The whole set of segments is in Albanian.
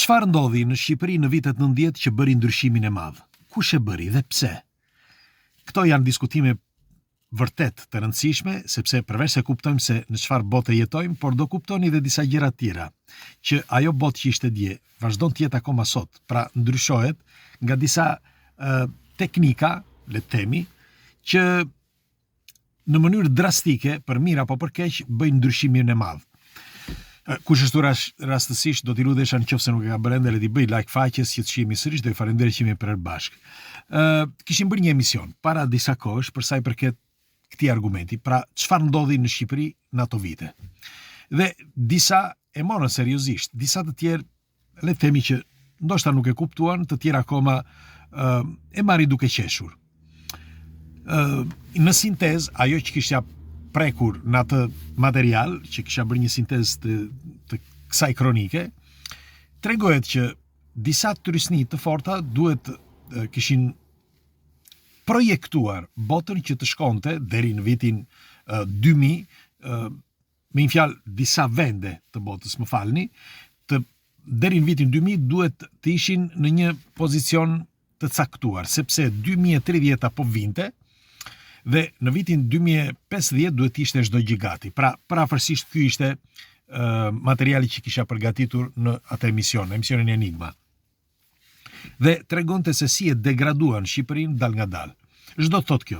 Çfarë ndodhi në Shqipëri në vitet 90 që bëri ndryshimin e madh? Kush e bëri dhe pse? Këto janë diskutime vërtet të rëndësishme, sepse përveç se kuptojmë se në çfarë bote jetojmë, por do kuptoni dhe disa gjëra tjera, që ajo botë që ishte dje, vazhdon të jetë akoma sot, pra ndryshohet nga disa teknika, le të themi, që në mënyrë drastike, për mirë apo për keq, bëjnë ndryshimin e madh. Kush ashtu rastësisht do t'i ludesha nëse nuk e ka bërë ende, le t'i bëj like faqes që të shihemi sërish, do i falenderoj që jemi prerë bashkë. Kishim bërë një emision para disa kohësh për sa i përket këtij argumenti, pra çfarë ndodhi në Shqipëri në ato vite. Dhe disa e morën seriozisht, disa të tjerë le të themi që ndoshta nuk e kuptuan, të tjerë akoma e marrin duke qeshur. Në sintezë, ajo që kisha prekur në atë material, që kisha bërë një sintezë të kësaj kronike, tregohet që disa turistni të forta kishin projektuar botën që të shkonte deri në vitin 2000, me një fjalë disa vende të botës, më falni, deri në vitin 2000 duhet të ishin në një pozicion të caktuar, sepse 2030 apo vinte, dhe në vitin 2050 duhet të ishte çdo gjë gati. Pra, parafërsisht ky ishte materiali që kisha përgatitur në atë emisionin Enigma. Dhe tregonte se si e degraduan Shqipërinë dal nga dal. Çdo të thotë kjo.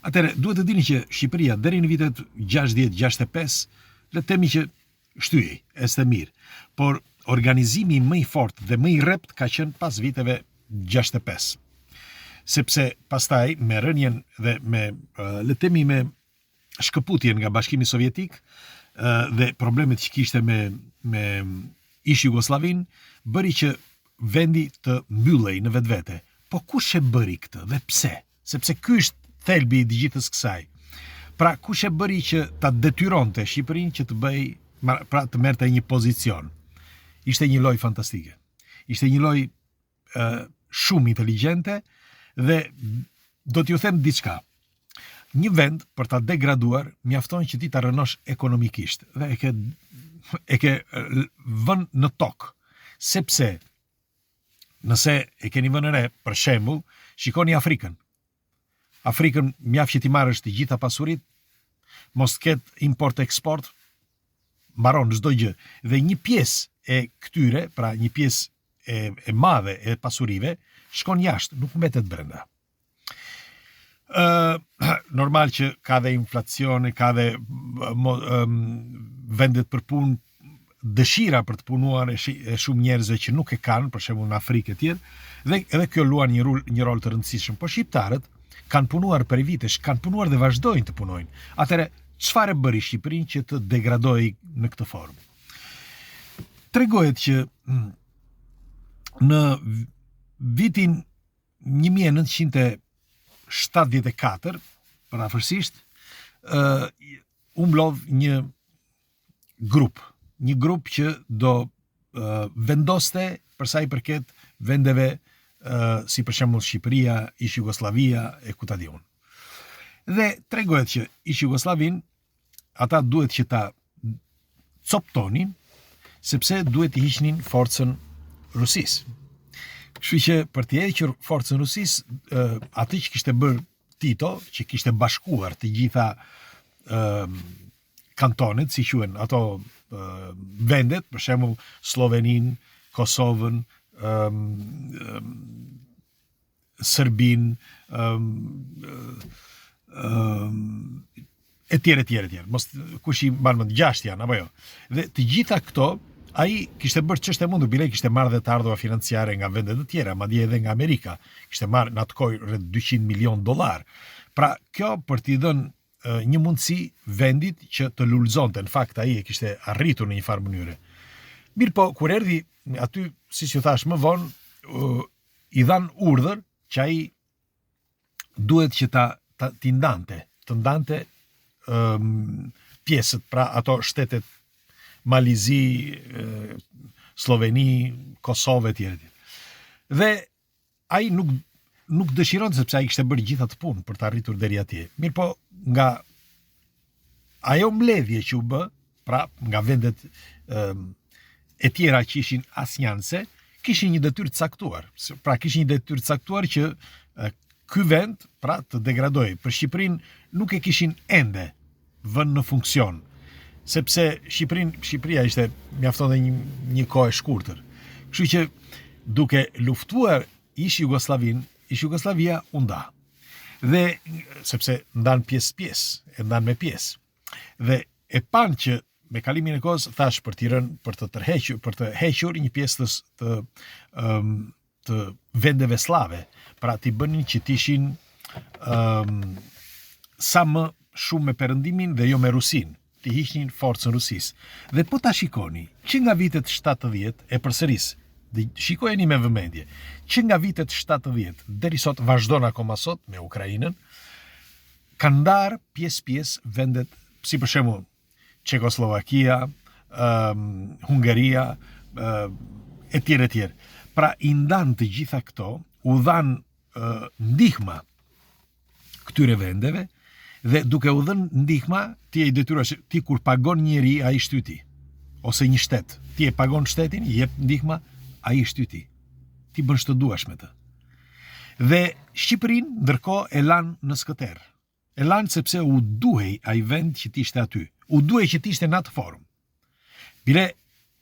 Atëherë duhet të dini që Shqipëria deri në vitet 60-65, le të themi që shtyhej, este mirë, por organizimi më i fortë dhe më i rrept ka qenë pas viteve 65. Sepse pastaj me rënien dhe me le të themi me shkëputjen nga Bashkimi Sovjetik dhe problemet që kishte me ish Jugosllavin, bëri që vendi të mbyllej në vetvete. Po kush e bëri këtë dhe pse? Sepse ky është thelbi i gjithës kësaj. Pra kush e bëri që ta detyronte Shqipërinë që të bëj, pra të merrte një pozicion? Ishte një lojë fantastike. Ishte një lojë shumë inteligjente dhe do t'ju them diçka. Një vend për ta degraduar mjafton që ti ta rënosh ekonomikisht dhe e ke vënë në tokë, sepse nëse e keni vënë re, për shembull, shikoni Afrikën. Afrikën mjaft që ti marrësh të gjitha pasuritë, mos ketë import-eksport, mbaron çdo gjë. Dhe një pjesë e këtyre, pra një pjesë e madhe e pasurive, shkon jashtë, nuk mbetet brenda. Normal që ka dhe inflacione, ka dhe vendet për punë, dëshira për të punuar e shumë njerëzve që nuk e kanë, për shembull në Afrikë e tjerë, dhe edhe kjo luan një rol të rëndësishëm. Po shqiptarët kanë punuar për vitesh, kanë punuar dhe vazhdojnë të punojnë. Atëherë, çfarë bëri Shqipërinë që të degradojë në këtë formë? Tregohet që në vitin 1974, parafërsisht, u mblodh një grup që do vendoste për sa i përket vendeve si për shembull Shqipëria, ish Jugosllavia e ku ta di unë. Dhe tregohet që ish Jugosllavin ata duhet që ta coptonin, sepse duhet të hiqnin forcën Rusisë. Kështu që për të hequr forcën Rusisë, atë që kishte bërë Tito, që kishte bashkuar të gjitha kantonet, si quhen ato vendet, për shembull Sloveninë, Kosovën, Serbinë, e tjerë. Mos kush i mban mend 6 janë apo jo. Dhe të gjitha këto ai kishte bërë ç'është e mundur, bile kishte marrë dhe të ardhurë financiare nga vende të tjera, madje edhe nga Amerika. Kishte marrë në atë kohë rreth $200 milion. Pra kjo për t'i dhënë një mundësi vendit që të lulëzonte. Në fakt ai e kishte arritur në një farë mënyre. Mirë po, kur erdhi aty, siç ju thash më vonë, i dhan urdhër që ai duhet që të ndante pjesët, pra ato shtetet Malizi, Sloveni, Kosovë e tjerë. Dhe ai nuk dëshiron, sepse ai kishte bërë gjitha të punë për të arritur deri atje. Mirë po, nga ajo mbledhje që u bë, pra nga vendet e tjera që ishin asnjanse, kishin një detyrë të caktuar. Pra kishin një detyrë të caktuar që ky vend pra të degradojë. Për Shqipërinë nuk e kishin ende vënë në funksion, sepse Shqipëria ishte mjaftonte një kohë e shkurtër. Kështu që duke luftuar ish Jugosllavia u nda. Dhe sepse ndan pjesë, e ndan me pjesë. Dhe e pan që me kalimin e kohës thash për të hequr një pjesë të vendeve slave, pra t'i bënin që t'ishin sa më shumë me perëndimin dhe jo me Rusin, t'i hiqnin forcën Rusisë. Dhe po ta shikoni, që nga vitet 70 e përsëris, shikojeni me vëmendje, që nga vitet 70 deri sot vazhdon akoma sot me Ukrainën, kanë ndarë pjesë vendet, si për shembull Çekoslovakia, Hungaria, e tjerë. Pra i ndan të gjitha këto, u dhan ndihma këtyre vendeve, dhe duke u dhënë ndihma, ti e detyrohesh, ti kur pagon njëri, ai shtyti, ose një shtet, ti e pagon shtetin, i jep ndihma, ai shtyti. Ti bën ç'të duash me të. Dhe Shqipërinë ndërkohë e lan në skëter. E lan sepse u duhej ai vend që t'ishte aty. U duhej që t'ishte në atë formë. Bile,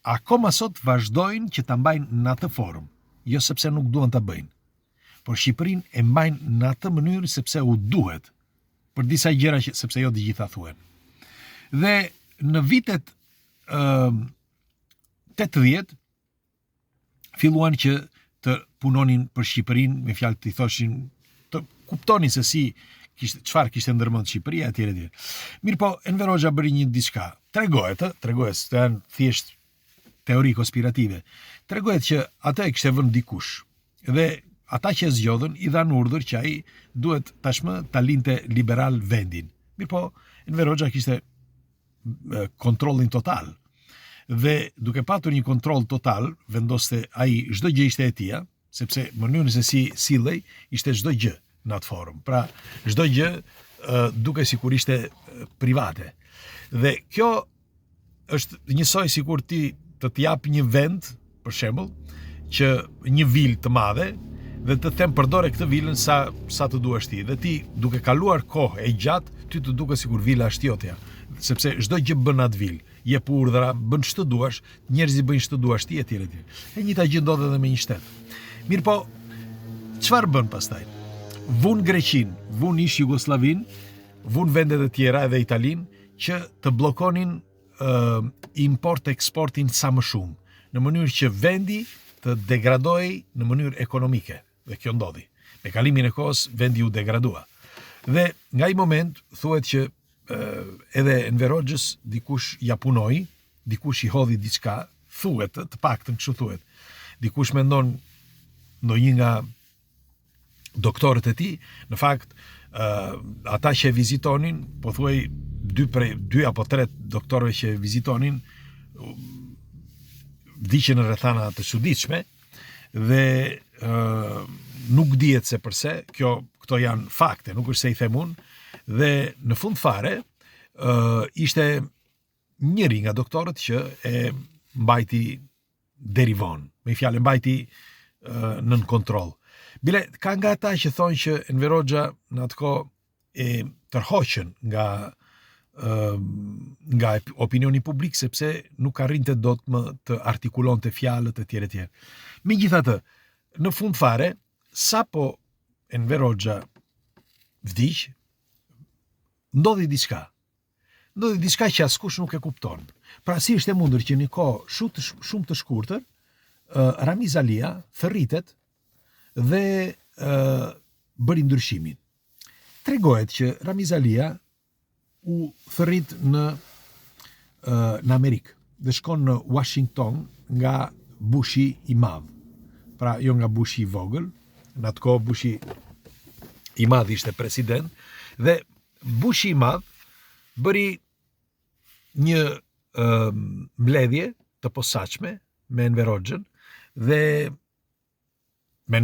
akoma sot vazhdojnë që ta mbajnë në atë formë, jo sepse nuk duan ta bëjnë. Por Shqipërinë e mbajnë në atë mënyrë sepse u duhet, për disa gjëra sepse jo të gjitha thuhen. Dhe në vitet 80 filluan që të punonin për Shqipërinë, me fjalë të i thoshin, të kuptonin se si çfarë kishte ndërmend Shqipëria etj. Mirë po, Enver Hoxha bëri një diçka. Tregohet, të janë thjesht teori konspirative. Tregohet që atë e kishte vënë dikush. Dhe ata që e zgjodhën i dhanë urdhër që ai duhet tashmë ta linte liberal vendin. Mirë po, Enver Hoxha kishte kontrollin total. Dhe duke patur një kontroll total, vendoste ai çdo gjë ishte e tij, sepse mënyrën se si sillej ishte çdo gjë në atë forum. Pra, çdo gjë duke sikur ishte private. Dhe kjo është njësoj sikur ti të t'jap një vend, për shembull, që një vilë të madhe, dhe të them përdore këtë vilën sa të duash ti. Dhe ti, duke kaluar kohë e gjatë, ty të duke sikur vila është jotja. Sepse çdo gjë bën atë vilë. Jep urdhra, bën ç'të duash, njerëzit bëjnë ç'të duash ti etj. E njëjta gjë ndodh edhe me një shtet. Mirë po, çfarë bën pastaj? Vun Greqinë, vun ish Jugoslavinë, vun vendet e tjera edhe Italinë, që të bllokonin import-eksportin sa më shumë, në mënyrë që vendi të degradojë në mënyrë ekonomike. Dhe kjo ndodhi. Me kalimin e kohës, vendi u degradua. Dhe nga ai moment thuhet që edhe Enver Hoxhës dikush ja punoi, dikush i hodhi diçka, thuhet, të paktën kështu thuhet. Dikush mendon ndonjë nga doktorët e tij, në fakt ata që e vizitonin, po thuaj 2 apo 3 doktorëve që e vizitonin, vdiqën në rrethana të çuditshme dhe nuk dihet se përse, këto janë fakte, nuk është se i them unë. Dhe në fund fare ishte njëri nga doktorët që e mbajti deri vonë, me fjalë mbajti nën kontroll. Bile ka nga ata që thonë që Enver Hoxha në atë kohë e tërhoqën nga opinioni publik sepse nuk arrinte dot më të artikulonte fjalët e tjerë. Megjithatë, në fund fare, sapo Enver Hoxha vdiq, ndodhi diçka që askush nuk e kupton. Pra si është e mundur që në kohë shumë të shkurtër, Ramiz Alia thërritet dhe bëri ndryshimin. Tregohet që Ramiz Alia u thërrit në Amerikë dhe shkon në Washington nga Bushi i Madh. Pra jo nga Bushi i Vogël, në atë kohë Bushi i Madh ishte president dhe Bushi i Madh bëri një mbledhje të posaçme me Enver Hoxhën dhe me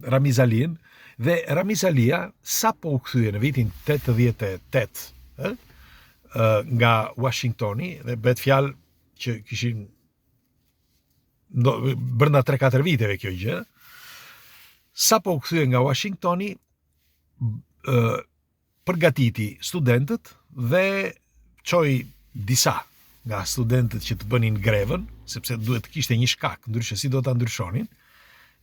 Ramiz Alinë, dhe Ramiz Alia sapo u kthye në vitin 88 nga Washingtoni, dhe bëhet fjalë që kishin brenda 3-4 viteve kjo gjë, sa po u kthye nga Washingtoni, përgatiti studentët dhe çoi disa nga studentët që të bënin grevën, sepse duhet të kishte një shkak, ndryshe si do ta ndryshonin,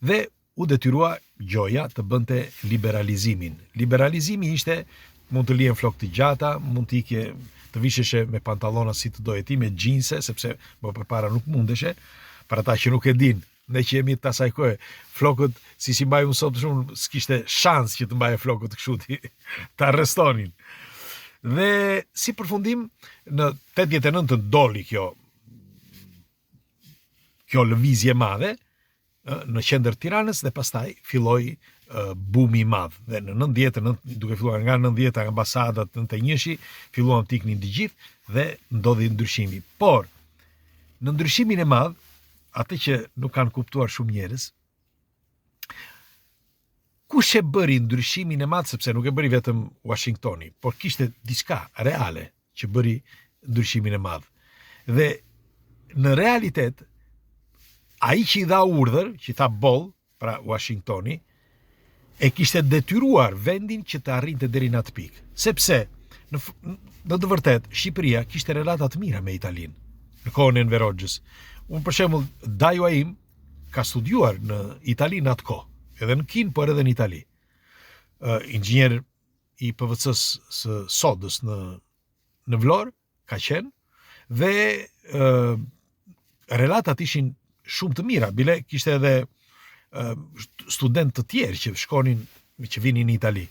dhe u detyrua Gjoja të bënte liberalizimin. Liberalizimi ishte mund të lihen flokë të gjata, mund të ikje të visheshe me pantallona si të doje ti, me xhinse, sepse më përpara nuk mundeshe. Për ata që nuk e din, ne që jemi të asaj kohe, flokët si mbajmë sot shumë, s'kishte shans që të mbaje flokët kështu të arrestonin. Dhe si përfundim, në 89 të doli kjo lëvizje madhe në qendër Tiranës dhe pastaj filloi bumi i madh. Dhe në 90, duke filluar nga 90 ambasadat 91-shi, filluan të iknin të gjithë dhe ndodhi ndryshimi. Por në ndryshimin e madh, atë që nuk kanë kuptuar shumë njerëz, kush e bëri ndryshimin e madh, sepse nuk e bëri vetëm Washingtoni, por kishte diçka reale që bëri ndryshimin e madh. Dhe në realitet, ai që i dha urdhër, që i tha boll, pra Washingtoni, e kishte detyruar vendin që të arrinte deri në atë pikë. Sepse, në të vërtet, Shqipëria kishte relata të mira me Italinë, në kohën e Enver Hoxhës. Unë për shembull, daju im ka studiuar në Itali në atë kohë, edhe në Kinë, por edhe në Itali. Inxhinier i PVC-s së sodës në Vlorë, ka qenë, dhe relatat ishin shumë të mira, bile kishte edhe student të tjerë që shkonin, që vinin në Itali.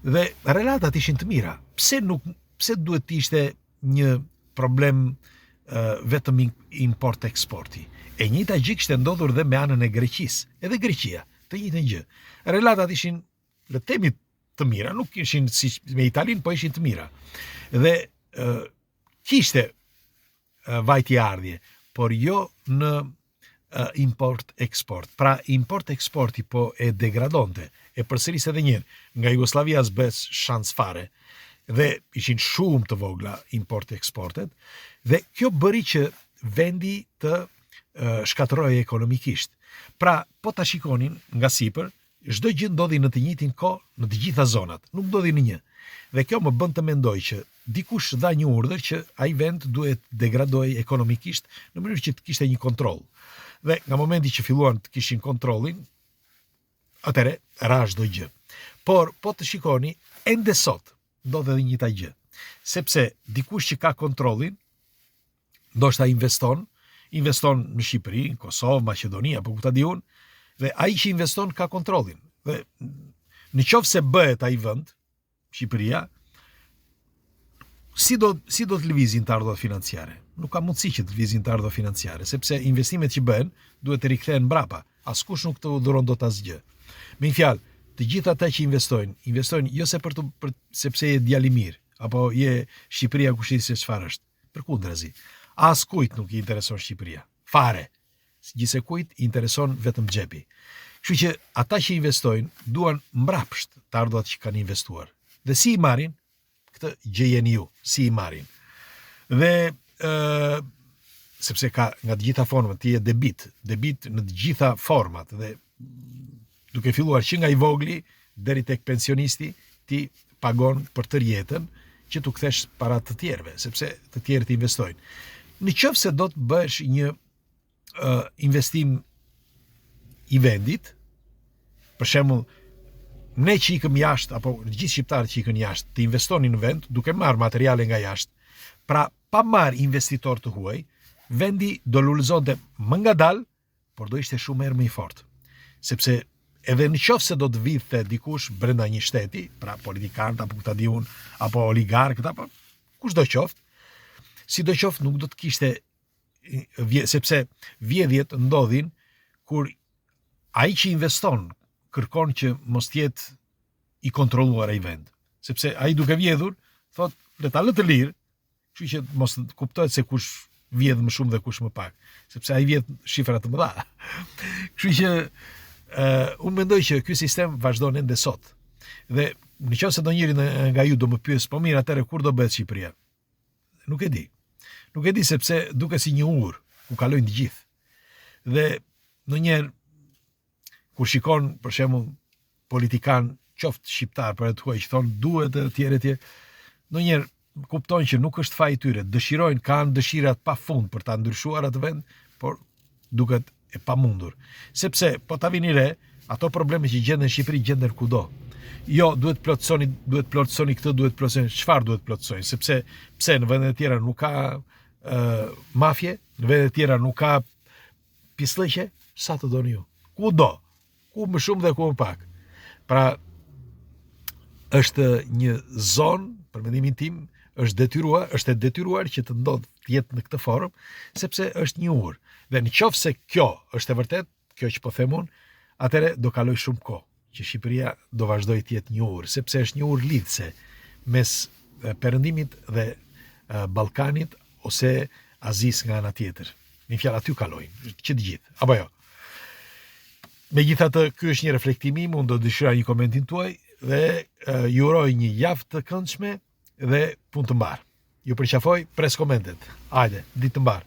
Dhe relatat ishin të mira. Pse duhet të ishte një problem vetëm import-eksporti? E njëjta gjë kishte ndodhur dhe me anën e Greqisë, edhe Greqia, të njëjtën gjë. Relatat ishin, le të themi, të mira, nuk ishin si me Italinë, po ishin të mira. Dhe kishte vajtje ardhje, por jo në import-eksport. Pra, import-eksporti po e degradonte, e përsëris edhe njërë, nga Jugoslavia s'bes shans fare, dhe ishin shumë të vogla import-eksportet, dhe kjo bëri që vendi të shkatërrohej ekonomikisht. Pra, po ta shikonin nga sipër, çdo gjë ndodhi në të njëjtin kohë në të gjitha zonat, nuk ndodhi në një. Dhe kjo më bën të mendoj që dikush dha një urdhër që ai vend duhet degradohej ekonomikisht në mënyrë që të kishte një kontroll. Dhe nga momenti që filluan të kishin kontrollin, atëre ra çdo gjë. Por po të shikoni, ende sot ndodh edhe njëta gjë. Sepse dikush që ka kontrollin, ndoshta investon në Shqipëri, në Kosovë, Maqedoni, apo ku ta di unë, dhe ai që investon ka kontrollin. Dhe në qoftë se bëhet ai vend, Shqipëria, si do të lëvizin të ardhurat financiare? Nuk ka mundësi që të lëvizin të ardhurat financiare, sepse investimet që bëhen duhet të rikthehen mbrapa. Askush nuk të dhuron dot asgjë. Me një fjalë, të gjithë ata që investojnë jo se sepse je djalë i mirë, apo je Shqipëria kush i se çfarë është. Përkundrazi, askujt nuk i intereson Shqipëria. Fare. Gjithsekujt i intereson vetëm xhepi. Kështu që ata që investojnë duan mbrapsht të ardhurat që kanë investuar. Dhe si i marrin? Këtë gjejeni ju, si i marrin. Dhe sepse ka nga të gjitha format, ti e debit në të gjitha format, dhe duke filluar që nga i vogli deri tek pensionisti, ti pagon për tërë jetën që tu kthesh para të tjerëve, sepse të tjerët investojnë. Në qoftë se do të bësh një investim i vendit, për shembull, ne që ikëm jashtë, apo gjithë shqiptarët që ikën jashtë, të investonin në vend, duke marrë materiale nga jashtë, pra pa marrë investitor të huaj, vendi do lulëzonte më ngadalë, por do ishte shumë herë më i fortë. Sepse edhe në qoftë se do të vidhte dikush brenda një shteti, pra politikanët, apo ta di unë, apo oligarkët, apo kushdo qoftë, sidoqoftë nuk do të kishte, sepse vjedhjet ndodhin kur ai që investon kërkon që mos jetë i kontrolluar ai vend. Sepse ai duke vjedhur, thot, le ta lë të lirë, kështu që mos kuptohet se kush vjedh më shumë dhe kush më pak, sepse ai vjedh shifra të mëdha. Kështu që unë mendoj që ky sistem vazhdon ende sot. Dhe nëse do njëri nga ju do më pyes, po mirë, atëherë kur do bëhet Shqipëria? Nuk e di. Nuk e di sepse duke si një urë, ku kalojnë të gjithë. Dhe ndonjëherë kur shikon për shembull politikan qoftë shqiptar për të huaj që thonë duhet e tjerë, ndonjëherë kuptojnë që nuk është faji tyre, dëshirojnë, kanë dëshirat pa fund për ta ndryshuar atë vend, por duket e pamundur. Sepse po ta vini re, ato probleme që gjenden në Shqipëri gjenden kudo. Jo, duhet plotësoni këtë, duhet plotësoni, çfarë duhet plotësoni? Sepse pse në vende të tjera nuk ka mafje, në vende të tjera nuk ka pislëqe, sa të doni ju. Kudo, ku më shumë dhe ku më pak. Pra, është një zonë, për mendimin tim, është e detyruar që të ndodhë të jetë në këtë formë, sepse është një urë. Dhe në qoftë se kjo është e vërtet, kjo që po them unë, atëre do kaloj shumë kohë që Shqipëria do vazhdoj të jetë një urë, sepse është një urë lidhse mes Perëndimit dhe Ballkanit ose Azis nga ana tjetër. Në fjalë aty kalojnë, që të gjithë, apo jo. Megjithatë, ky është një reflektim im, unë do dëshira një komentin tuaj dhe ju uroj një javë të këndshme dhe punë të mbar. Ju përqafoj, pres komentet. Hajde, ditë të mbar.